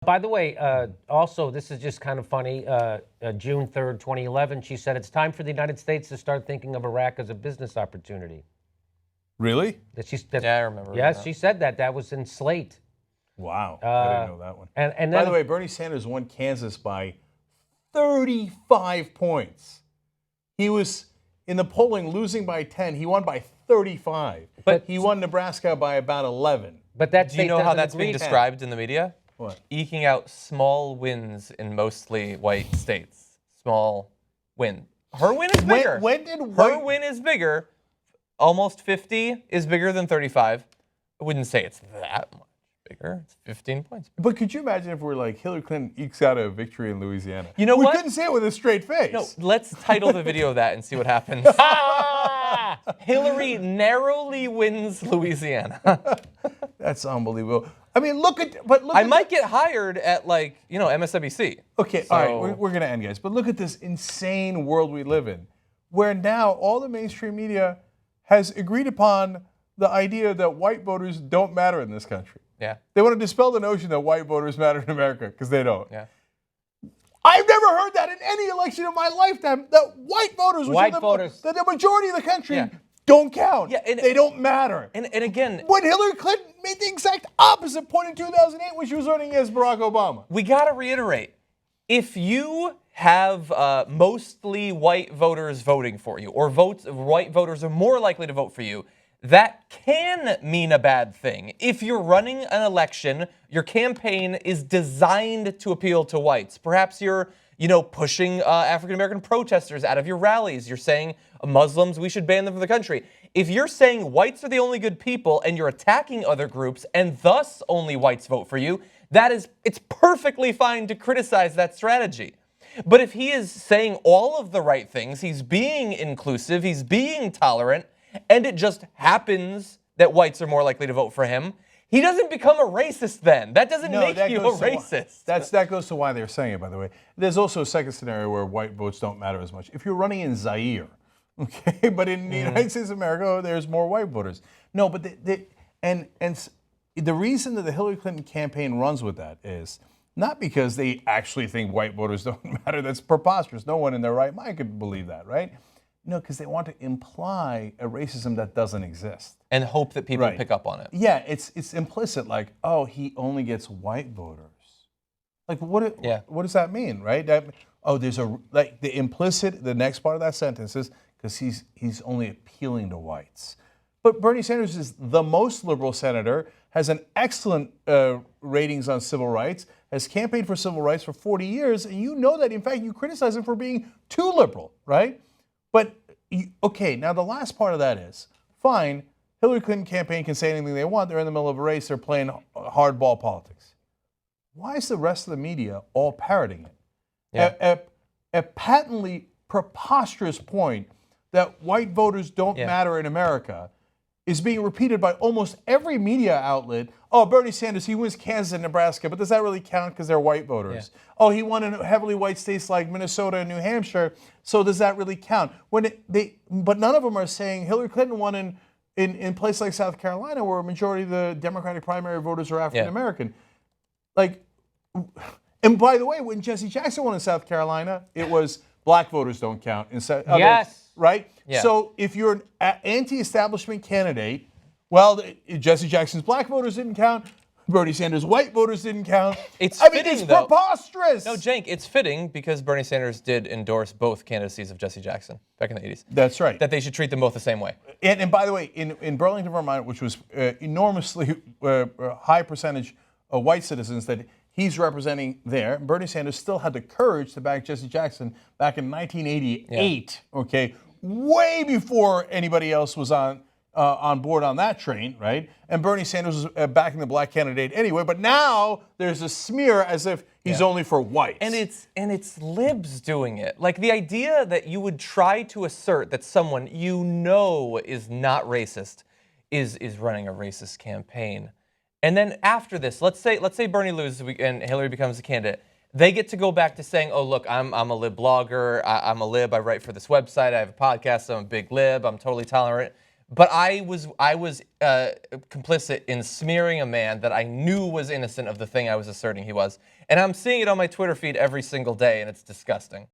By the way, also, this is just kind of funny. June 3rd, 2011, she said it's time for the United States to start thinking of Iraq as a business opportunity. Really? Yeah, I remember. Yes, she said that. That was in Slate. Wow, I didn't know that one. And then, by the way, Bernie Sanders won Kansas by 35 points. He was in the polling losing by 10. He won by 35. But he won Nebraska by about 11. But that do you know how that's being described in the media? What? Eking out small wins in mostly white states. Small win. Her win is bigger. Her win is bigger. Almost 50 is bigger than 35. I wouldn't say it's that much bigger. It's 15 points bigger. But could you imagine if we're like Hillary Clinton ekes out a victory in Louisiana? You know what? We couldn't say it with a straight face. No, let's title the video of that and see what happens. Hillary narrowly wins Louisiana. That's unbelievable. I mean, I might get hired at MSNBC. Okay, so. all right, we're going to end, guys. But look at this insane world we live in, where now all the mainstream media has agreed upon the idea that white voters don't matter in this country. Yeah. They want to dispel the notion that white voters matter in America, because they don't. Yeah. I've never heard that in any election in my lifetime, that white voters, that the majority of the country don't count. Yeah, they don't matter. And again, when Hillary Clinton made the exact opposite point in 2008 when she was running against Barack Obama. We got to reiterate, if you have mostly white voters voting for you, or white voters are more likely to vote for you, that can mean a bad thing. If you're running an election, your campaign is designed to appeal to whites. Perhaps you're pushing African-American protesters out of your rallies. You're saying Muslims, we should ban them from the country. If you're saying whites are the only good people and you're attacking other groups and thus only whites vote for you, it's perfectly fine to criticize that strategy. But if he is saying all of the right things, he's being inclusive, he's being tolerant, and it just happens that whites are more likely to vote for him, he doesn't become a racist then. That doesn't make you a racist. That goes to why they're saying it, by the way. There's also a second scenario where white votes don't matter as much. If you're running in Zaire, okay, but in the United States of America, there's more white voters. No, but the reason that the Hillary Clinton campaign runs with that is not because they actually think white voters don't matter. That's preposterous. No one in their right mind could believe that, right? No, because they want to imply a racism that doesn't exist. And hope that people pick up on it. Yeah, it's implicit, like, oh, he only gets white voters. Like, what does that mean, right? There's the next part of that sentence is because he's only appealing to whites. But Bernie Sanders is the most liberal senator, has an excellent ratings on civil rights, has campaigned for civil rights for 40 years, and you know that, in fact, you criticize him for being too liberal, right? But, now the last part of that is, fine, Hillary Clinton campaign can say anything they want, they're in the middle of a race, they're playing hardball politics. Why is the rest of the media all parroting it? Yeah. A patently preposterous point that white voters don't matter in America is being repeated by almost every media outlet. Oh, Bernie Sanders, he wins Kansas and Nebraska, but does that really count because they're white voters? Yeah. Oh, he won in heavily white states like Minnesota and New Hampshire, so does that really count? But none of them are saying Hillary Clinton won in places like South Carolina where a majority of the Democratic primary voters are African American. And by the way, when Jesse Jackson won in South Carolina, it was black voters don't count. Right? Yeah. So if you're an anti-establishment candidate, well, Jesse Jackson's black voters didn't count. Bernie Sanders' white voters didn't count. It's preposterous. No, Cenk, it's fitting because Bernie Sanders did endorse both candidacies of Jesse Jackson back in the 80s. That's right. That they should treat them both the same way. And by the way, in Burlington, Vermont, which was enormously high percentage of white citizens that he's representing there, Bernie Sanders still had the courage to back Jesse Jackson back in 1988, okay? Way before anybody else was on board on that train, right? And Bernie Sanders was backing the black candidate anyway, but now there's a smear as if he's only for whites. And it's libs doing it. Like the idea that you would try to assert that someone you know is not racist is running a racist campaign. And then after this, let's say Bernie loses and Hillary becomes a candidate. They get to go back to saying, oh, look, I'm a lib blogger. I'm a lib. I write for this website. I have a podcast. I'm a big lib. I'm totally tolerant. but I was complicit in smearing a man that I knew was innocent of the thing I was asserting he was. And I'm seeing it on my Twitter feed every single day, and it's disgusting.